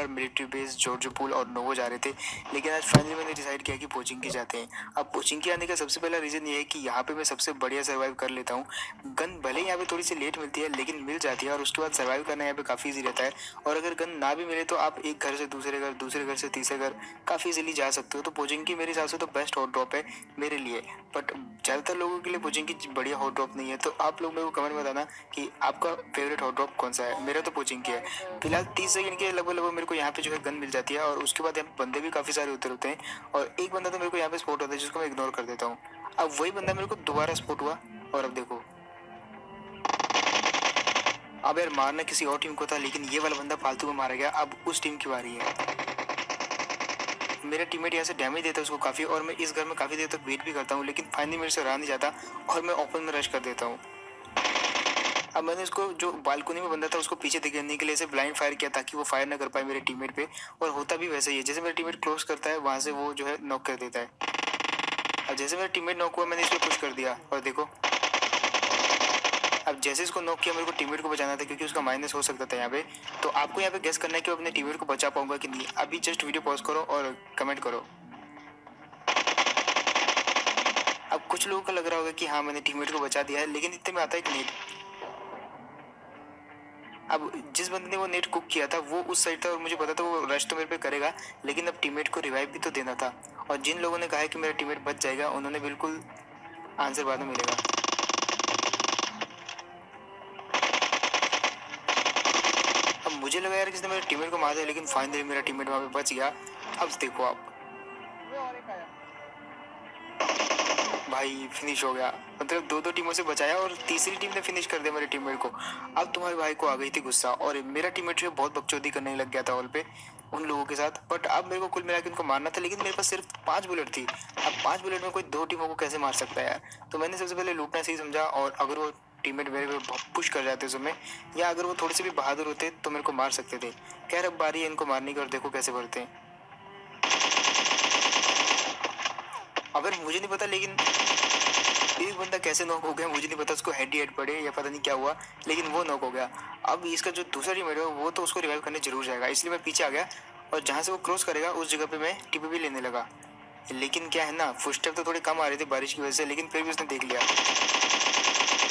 बार military base, George pool और novo जा रहे थे, लेकिन आज फाइनली मैंने डिसाइड किया कि पोचिंकी जाते हैं। अब पोचिंकी आने का सबसे पहला रीज़न ये है कि यहाँ पे मैं सबसे बढ़िया सर्वाइव कर लेता हूँ। गन भले ही यहाँ पे थोड़ी सी लेट मिलती है, लेकिन मिल जाती है और उसके बाद सर्वाइव करना यहाँ पे काफ़ी ईजी रहता है। और अगर गन ना भी मिले तो आप एक घर से दूसरे घर, दूसरे घर से तीसरे घर काफ़ी इजीली जा सकते हो। तो पोचिंकी मेरे हिसाब से तो बेस्ट हॉट ड्रॉप है मेरे लिए। बट ज़्यादातर लोगों के लिए पोचिंकी बढ़िया हॉट ड्रॉप नहीं है। तो आप लोग मेरे को कमेंट में बताना कि आपका फेवरेट हॉट ड्रॉप कौन सा है। मेरा तो पोचिंकी है। फिलहाल 30 सेकंड के लगभग मेरे को यहाँ पे जो है गन मिल जाती है और उसके बाद यहाँ पे बंदे भी काफ़ी सारे उतर होते हैं और एक बंदा तो मेरे को यहाँ पे स्पॉट होता है जिसको मैं इग्नोर कर देता हूँ। अब वही बंदा मेरे को दोबारा स्पॉट हुआ और अब देखो, अब यार मारना किसी और टीम को था, लेकिन ये वाला बंदा फालतू में मारा गया। अब उस टीम की बारी है। मेरा टीममेट यहाँ से डैमेज देता है उसको काफ़ी और मैं इस घर में काफ़ी देर तक वेट भी करता हूँ, लेकिन फाइनली मेरे से रहा नहीं जाता और मैं ओपन में रश कर देता हूँ। अब मैंने उसको, जो बालकनी में बंदा था, उसको पीछे दिखाने के लिए ऐसे ब्लाइंड फायर किया ताकि वो फायर ना कर पाए मेरे टीममेट पे, और होता भी वैसे ही है। जैसे मेरा टीममेट क्लोज करता है वहाँ से वो जो है नॉक कर देता है। अब जैसे मेरा टीममेट नॉक हुआ मैंने इस पर पुश कर दिया और देखो, अब जैसे इसको नॉक किया मेरे को टीममेट को बचाना था क्योंकि उसका माइनस हो सकता था यहाँ पे। तो आपको यहाँ पे गेस करना है कि मैं अपने टीममेट को बचा पाऊंगा कि नहीं। अभी जस्ट वीडियो पॉज करो और कमेंट करो। अब कुछ लोगों को लग रहा होगा कि हाँ मैंने टीममेट को बचा दिया है, लेकिन इतने में आता है एक नेट। अब जिस बंदे ने वो नेट कुक किया था वो उस साइड था और मुझे पता था वो रश तो मेरे पे करेगा, लेकिन अब टीममेट को रिवाइव भी तो देना था। और जिन लोगों ने कहा है कि मेरा टीममेट बच जाएगा उन्होंने बिल्कुल आंसर बाद में मिलेगा। अब मुझे लगा यार किसने मेरे टीममेट को मार दिया, लेकिन फाइनली मेरा टीममेट वहाँ पे बच गया। अब देखो आप भाई फिनिश हो गया, मतलब दो टीमों से बचाया और तीसरी टीम ने फिनिश कर दिया मेरे टीममेट को। अब तुम्हारे भाई को आ गई थी गुस्सा और मेरा टीममेट जो बहुत बकचोदी करने लग गया था हॉल पे उन लोगों के साथ। बट अब मेरे को कुल मिला के उनको मारना था, लेकिन मेरे पास सिर्फ 5 बुलेट थी। अब 5 बुलेट में कोई 2 टीमों को कैसे मार सकता है यार। तो मैंने सबसे पहले लूटना सही समझा, और अगर वो टीममेट मेरे पे पुश कर जाते उस समय, या अगर वो थोड़े से भी बहादुर होते तो मेरे को मार सकते थे। खैर अब बारी है इनको मारने की और देखो कैसे बढ़ते हैं। अगर मुझे नहीं पता, लेकिन एक बंदा कैसे नॉक हो गया मुझे नहीं पता, उसको हेड ही हेड पड़े या पता नहीं क्या हुआ, लेकिन वो नॉक हो गया। अब इसका जो दूसरा टीममेट है वो तो उसको रिवाइव करने जरूर जाएगा, इसलिए मैं पीछे आ गया और जहाँ से वो क्रॉस करेगा उस जगह पे मैं टीपी भी लेने लगा। लेकिन क्या है ना, फुटस्टेप तो थोड़े कम आ रहे थे बारिश की वजह से, लेकिन फिर भी उसने देख लिया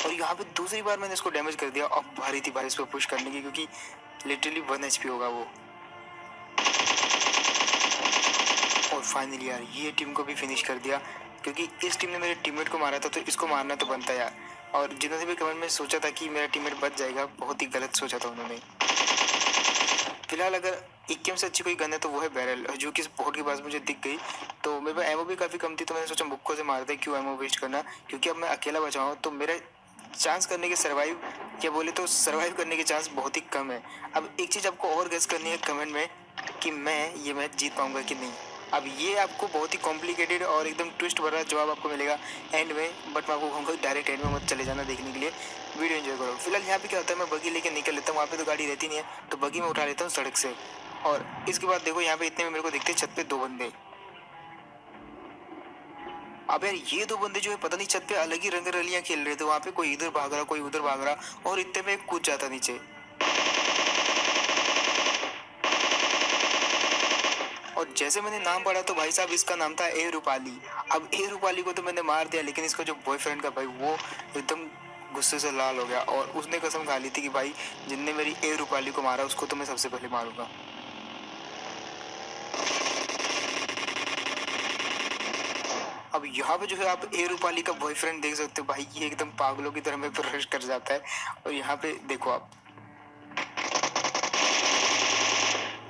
और यहाँ पे दूसरी बार मैंने उसको डैमेज कर दिया। अब भारी थी बारिश पे पुश करने की, क्योंकि लिटरली 1 HP होगा वो। और फाइनली यार ये टीम को भी फिनिश कर दिया, क्योंकि इस टीम ने मेरे टीममेट को मारा था तो इसको मारना तो बनता यार। और जिन्होंने भी कमेंट में सोचा था कि मेरा टीममेट बच जाएगा, बहुत ही गलत सोचा था उन्होंने। फिलहाल अगर AKM से अच्छी कोई गन है तो वो है बैरल, जो कि स्पॉट के पास मुझे दिख गई। तो मेरे पास एमओ भी काफ़ी कम थी, तो मैंने सोचा मुक्को से मार दे, क्यों एमओ वेस्ट करना, क्योंकि अब मैं अकेला बचा हूँ तो मेरे चांस करने के सर्वाइव, क्या बोले तो सर्वाइव करने के चांस बहुत ही कम है। अब एक चीज़ आपको और गेस करनी है कमेंट में कि मैं ये मैच जीत पाऊंगा कि नहीं। अब ये आपको बहुत ही कॉम्प्लिकेटेड और एकदम ट्विस्ट भरा जवाब आपको मिलेगा एंड में, बट मैं आपको कहूँगा डायरेक्ट एंड में मत चले जाना देखने के लिए, वीडियो एंजॉय करो। फिलहाल यहाँ पे क्या होता है, मैं बगी लेके निकल लेता हूँ, वहाँ पे तो गाड़ी रहती नहीं है, तो बगी में उठा लेता हूँ सड़क से। और इसके बाद देखो यहाँ पे इतने में मेरे को दिखते हैं छत पे 2 बंदे। अब यार ये 2 बंदे जो है पता नहीं छत पे अलग ही रंग रलियां खेल रहे थे, वहाँ पे कोई इधर भाग रहा कोई उधर भाग रहा, और इतने में कूद जाता नीचे। और जैसे मैंने नाम पढ़ा तो भाई साहब इसका नाम था ए रूपाली। अब ए रूपाली को तो मैंने मार दिया, लेकिन इसका जो बॉयफ्रेंड का भाई वो एकदम गुस्से से लाल हो गया और उसने कसम खा ली थी कि भाई जिनने मेरी ए रूपाली को मारा उसको तो मैं सबसे पहले मारूंगा। अब यहाँ पे जो है आप ए रूपाली का बॉयफ्रेंड देख सकते हो भाई, ये एकदम पागलों की तरह मेरे पर रश कर जाता है। और यहाँ पे देखो आप,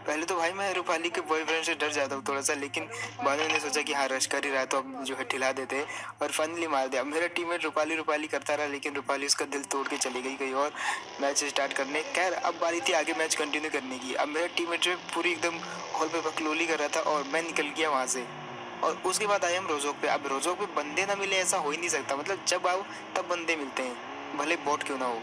पहले तो भाई मैं रूपाली के बॉयफ्रेंड से डर जाता हूँ थोड़ा सा, लेकिन बाद में मैंने सोचा कि हाँ रश कर ही रहा है तो अब जो है ठिला देते हैं, और फाइनली मार दिया। मेरा टीममेट रूपाली रूपाली करता रहा, लेकिन रूपाली उसका दिल तोड़ के चली गई कहीं और मैच स्टार्ट करने। खैर अब बारी थी आगे मैच कंटिन्यू करने की। अब मेरा टीममेट जो है पूरी एकदम हॉल पे बकलोली कर रहा था और मैं निकल गया वहाँ से। और उसके बाद आए हम रोजोक पे। अब रोजोक पे बंदे ना मिले ऐसा हो ही नहीं सकता, मतलब जब आओ तब बंदे मिलते हैं, भले बॉट क्यों ना हो।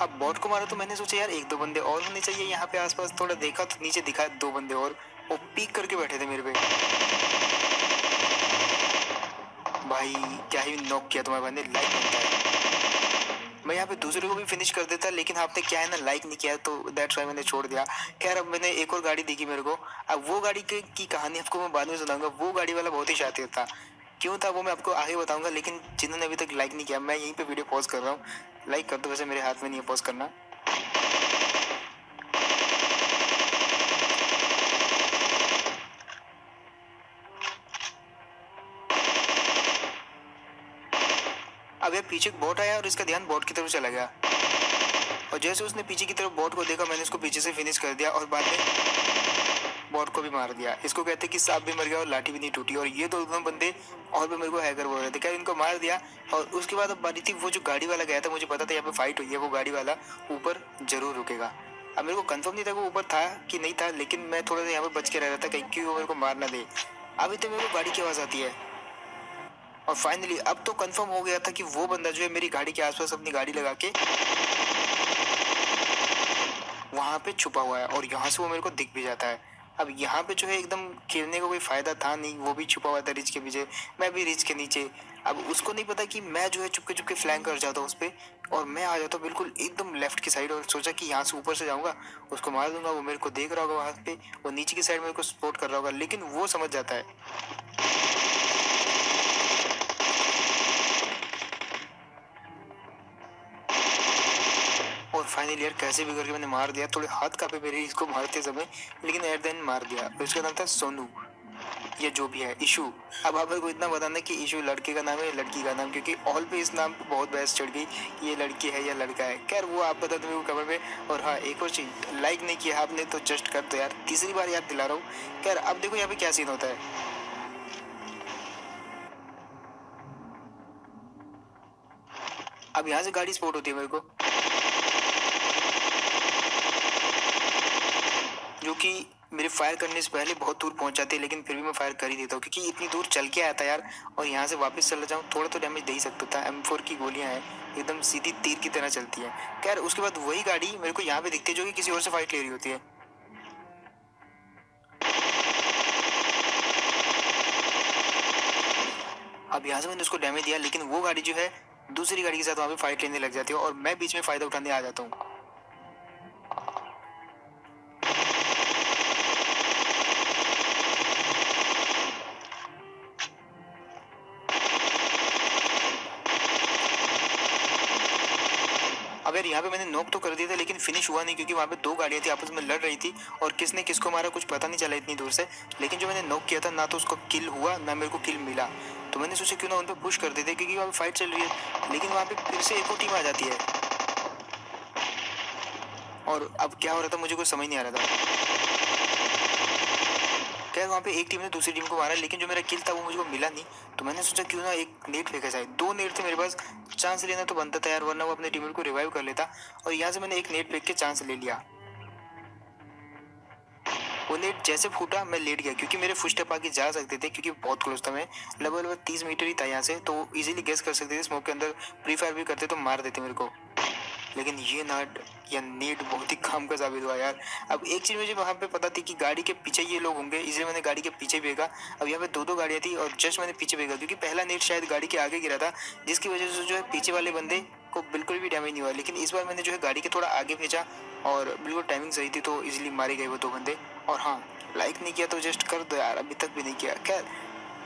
अब बॉट को मारा तो मैंने सोचा यार 1-2 बंदे और होने चाहिए यहाँ पे आसपास, थोड़ा देखा तो नीचे दिखा 2 बंदे और, वो पीक करके बैठे थे मेरे पे। भाई क्या ही नॉक किया तुम्हारे बंदे, लाइक बनता है। यहाँ पे दूसरे को भी फिनिश कर देता, लेकिन आपने क्या है ना, लाइक नहीं किया, तो दैट्स वाई मैंने छोड़ दिया। खैर अब मैंने एक और गाड़ी देखी मेरे को। अब वो गाड़ी की कहानी आपको मैं बाद में सुनाऊंगा। वो गाड़ी वाला बहुत ही शातिर था। क्यों था वो मैं आपको आगे बताऊंगा, लेकिन जिन्होंने अभी तक लाइक नहीं किया, मैं यहीं पे वीडियो पॉज कर रहा हूँ। लाइक कर दो, वैसे मेरे हाथ में नहीं है पॉज करना। अब ये पीछे बोट आया और इसका ध्यान बोट की तरफ चला गया, और जैसे उसने पीछे की तरफ बोट को देखा, मैंने उसको पीछे से फिनिश कर दिया और बाद में बोट को भी मार दिया। इसको कहते हैं कि सांप भी मर गया और लाठी भी नहीं टूटी। और ये दोनों बंदे और भी मेरे को हैकर बोल रहे थे, क्या इनको मार दिया। और उसके बाद अब बारी थी, वो जो गाड़ी वाला गया था, मुझे पता था यहाँ पे फाइट हुई है, वो गाड़ी वाला ऊपर जरूर रुकेगा। अब मेरे को कंफर्म नहीं था वो ऊपर था कि नहीं था, लेकिन मैं थोड़ा सा यहाँ पे बच के रह रहा था कहीं कि वो मेरे को मार ना दे। अभी तो मेरे को गाड़ी की आवाज आती है, और फाइनली अब तो कंफर्म हो गया था कि वो बंदा जो है मेरी गाड़ी के आसपास अपनी गाड़ी लगा के वहां पे छुपा हुआ है, और यहाँ से वो मेरे को दिख भी जाता है। अब यहाँ पे जो है एकदम खेलने का कोई फायदा था नहीं, वो भी छुपा हुआ था रिच के पीछे, मैं भी रिच के नीचे। अब उसको नहीं पता कि मैं जो है चुपके चुपके फ्लैंक कर जाता हूँ उस पे, और मैं आ जाता हूँ बिल्कुल एकदम लेफ्ट की साइड, और सोचा कि यहाँ से ऊपर से जाऊंगा, उसको मार दूंगा। वो मेरे को देख रहा होगा वहां पे, वो नीचे की साइड मेरे को सपोर्ट कर रहा होगा, लेकिन वो समझ जाता है। और फाइनली यार कैसे भी करके मैंने मार दिया। थोड़े हाथ कांपे मेरे इसको मारते समय, लेकिन एट द एंड मार दिया। फिर उसका नाम था सोनू, ये जो भी है इशू। अब आप मेरे को इतना बताना कि इशू लड़के का नाम है या लड़की का नाम, क्योंकि ऑल पे इस नाम पे बहुत बहस चढ़ गई कि ये लड़की है या लड़का है। खैर वो आप बता दो मेरे को कमेंट में। और हाँ, एक और चीज, लाइक नहीं किया आपने तो जस्ट कर दो यार, तीसरी बार याद दिला रहा हूँ। खैर अब देखो यहाँ पे क्या सीन होता है। अब यहाँ से गाड़ी स्पॉट होती है मेरे को, जो कि मेरे फायर करने से पहले बहुत दूर पहुंच जाती है, लेकिन फिर भी मैं फायर कर ही देता हूँ, क्योंकि इतनी दूर चल के आया था यार, और यहाँ से वापस चला जाऊँ थोड़ा तो डैमेज दे ही सकता था। M4 की गोलियां हैं, एकदम सीधी तीर की तरह चलती है। खैर उसके बाद वही गाड़ी मेरे को यहाँ पे दिखती है, जो कि किसी और से फाइट ले रही होती है। अब यहाँ से मैंने उसको डैमेज दिया, लेकिन वो गाड़ी जो है दूसरी गाड़ी के साथ वहाँ पे फाइट लेने लग जाती है, और मैं बीच में फायदा उठाने आ जाता हूँ। अब यार यहाँ पे मैंने नॉक तो कर दिया था, लेकिन फिनिश हुआ नहीं, क्योंकि वहाँ पे दो गाड़ियाँ थी आपस में लड़ रही थी, और किसने किसको मारा कुछ पता नहीं चला इतनी दूर से। लेकिन जो मैंने नॉक किया था, ना तो उसको किल हुआ ना मेरे को किल मिला। तो मैंने सोचा क्यों ना उन पर पुश कर देते, क्योंकि वहाँ पे फाइट चल रही है। लेकिन वहाँ पे फिर से एक और टीम आ जाती है, और अब क्या हो रहा था मुझे कुछ समझ नहीं आ रहा था। खैर वहाँ पे एक टीम ने दूसरी टीम को मारा, लेकिन जो मेरा किल था वो मुझे मिला नहीं। तो मैंने सोचा क्यों ना एक नेट फेंका जाए। दो नेट थे मेरे पास, चांस लेना तो बनता था यार, वरना वो अपने टीममेट को रिवाइव कर लेता। और यहाँ से मैंने एक नेट फेंक के चांस ले लिया। वो नेट जैसे फूटा मैं लेट गया, क्योंकि मेरे फुटस्टेप आगे जा सकते थे, क्योंकि बहुत क्लोज था मैं। लगभग 30 मीटर ही था यहाँ से, तो इजीली गेस कर सकते थे। स्मोक के अंदर प्री फायर भी करते तो मार देते मेरे को। लेकिन ये नाट या नीट बहुत ही काम का साबित हुआ यार। अब एक चीज मुझे वहां पे पता थी कि गाड़ी के पीछे ये लोग होंगे, इसलिए मैंने गाड़ी के पीछे भेजा। अब यहाँ पे दो दो गाड़ियां थी, और जस्ट मैंने पीछे भेजा, क्योंकि पहला नेट शायद गाड़ी के आगे गिरा था, जिसकी वजह से जो है पीछे वाले बंदे को बिल्कुल भी डैमेज नहीं हुआ। लेकिन इस बार मैंने जो है गाड़ी के थोड़ा आगे भेजा, और बिल्कुल टाइमिंग सही थी, तो इजिली मारे गए वो दो बंदे। और हाँ, लाइक नहीं किया तो जस्ट कर दो यार, अभी तक भी नहीं किया। खैर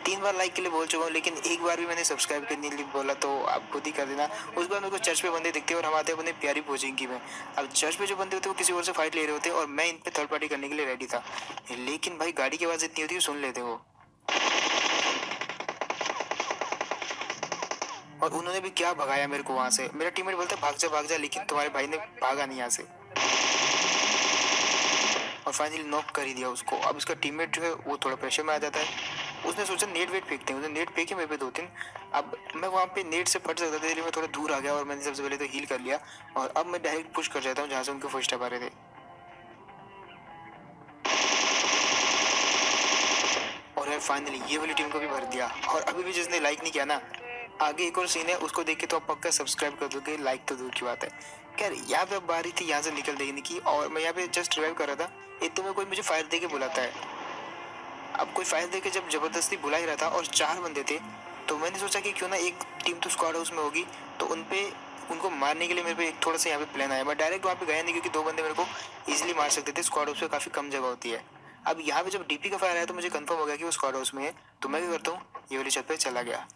3 बार लाइक के लिए बोल चुका हूँ, लेकिन एक बार भी मैंने सब्सक्राइब करने के लिए बोला, तो आप खुद ही कर देना। उस बार मेरे को चर्च पे बंदे दिखते और हम आते अपने प्यारी कोचिंग में। अब चर्च पे जो बंदे होते वो किसी और से फाइट ले रहे होते, और मैं इन पे थर्ड पार्टी करने के लिए रेडी था। लेकिन भाई गाड़ी की आवाज़ इतनी होती है सुन लेते वो, और उन्होंने भी क्या भगाया मेरे को वहां से। मेरा टीममेट बोलता भाग जा, लेकिन तुम्हारे भाई ने भागा नहीं यहाँ से, और फाइनली नॉक कर ही दिया उसको। अब उसका टीममेट जो है वो थोड़ा प्रेशर में आ जाता है। उसने सोचा नेट वेट फेंकते हैं, उसने नेट फेंके मेरे पे 2-3। अब मैं वहाँ पे नेट से फट सकता था, इसलिए मैं थोड़ा दूर आ गया, और मैंने सबसे पहले तो हील कर लिया। और अब मैं डायरेक्ट पुश कर जाता हूँ जहाँ से उनके फर्स्ट स्टेप आ रहे थे। और यार फाइनली ये वाली टीम को भी भर दिया। और अभी भी जिसने लाइक नहीं किया ना, आगे एक और सीन है, उसको देख के तो आप पक्का सब्सक्राइब कर दोगे, लाइक तो दूर की बात है। खैर यहाँ पे अब बारी थी यहाँ से निकल देने की, और मैं यहाँ पे जस्ट रिवाइव कर रहा था, इतने में कोई मुझे फायर दे के बुलाता है। अब कोई फायर दे के जब जबरदस्ती बुला ही रहा था, और 4 बंदे थे, तो मैंने सोचा कि क्यों ना एक टीम तो स्क्वाड हाउस में होगी, तो उनपे उनको मारने के लिए मेरे पे एक थोड़ा सा यहाँ पे प्लान आया। मैं डायरेक्ट वहाँ पे गया नहीं क्योंकि दो बंदे मेरे को इजीली मार सकते थे, स्क्वाड हाउस पे काफ़ी कम जगह होती है। अब यहाँ पे जब डीपी का फायर आया तो मुझे कंफर्म हो गया कि वो स्क्वाड हाउस में है, तो मैं क्या करता हूँ, ये वाली छत पे चला गया।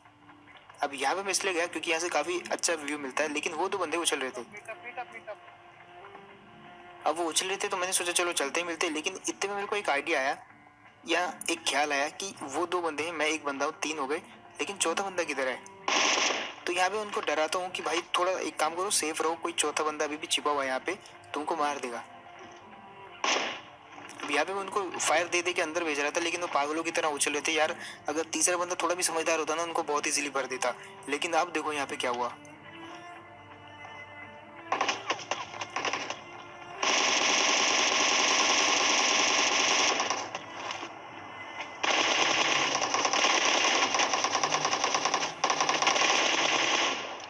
अब यहाँ पे मैं इसलिए गया क्योंकि यहाँ से काफ़ी अच्छा व्यू मिलता है, लेकिन वो दो बंदे उछल रहे थे। अब वो उछल रहे थे तो मैंने सोचा चलो चलते ही मिलते, लेकिन इतने में मेरे को एक आइडिया आया या एक ख्याल आया कि वो दो बंदे हैं, मैं एक बंदा हूँ, तीन हो गए, लेकिन चौथा बंदा किधर है। तो यहाँ पे उनको डराता हूँ कि भाई थोड़ा एक काम करो, सेफ रहो, कोई चौथा बंदा अभी भी छिपा हुआ है यहाँ पे, तुमको मार देगा। अब यहाँ पे मैं उनको फायर दे दे के अंदर भेज रहा था, लेकिन वो पागलों की तरह उछल रहे थे यार। अगर तीसरा बंदा थोड़ा भी समझदार होता ना, उनको बहुत इजीली भर देता। लेकिन अब देखो यहाँ पे क्या हुआ।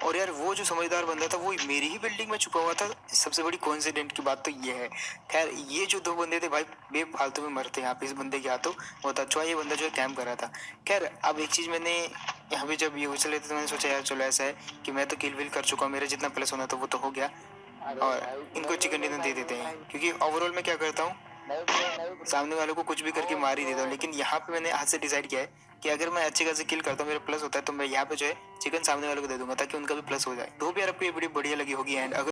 और यार वो जो समझदार बंदा था वो मेरी ही बिल्डिंग में छुपा हुआ था। सबसे बड़ी कोइंसिडेंट की बात तो ये है। खैर ये जो दो बंदे थे भाई बेफालतू में मरते यहाँ पे इस बंदे के हाथों। बहुत अच्छा ये बंदा जो है कैंप कर रहा था। खैर अब एक चीज मैंने यहाँ पे जब ये उछले थे तो मैंने सोचा यार चलो ऐसा है कि मैं तो किल विल कर चुका हूँ, मेरा जितना प्लस होना था वो तो हो गया, और इनको चिकन डिनर दे देते हैं। क्योंकि ओवरऑल मैं क्या करता हूँ, सामने वालों को कुछ भी करके मार ही देता हूँ। लेकिन यहाँ पे मैंने आज से डिसाइड किया है कि अगर मैं अच्छे खासे किल करता हूँ, मेरा प्लस होता है, तो मैं यहाँ पे जो है चिकन सामने वालों को दे दूंगा ताकि उनका भी प्लस हो जाए। तो भी यार आपको ये वीडियो बढ़िया लगी होगी। एंड अगर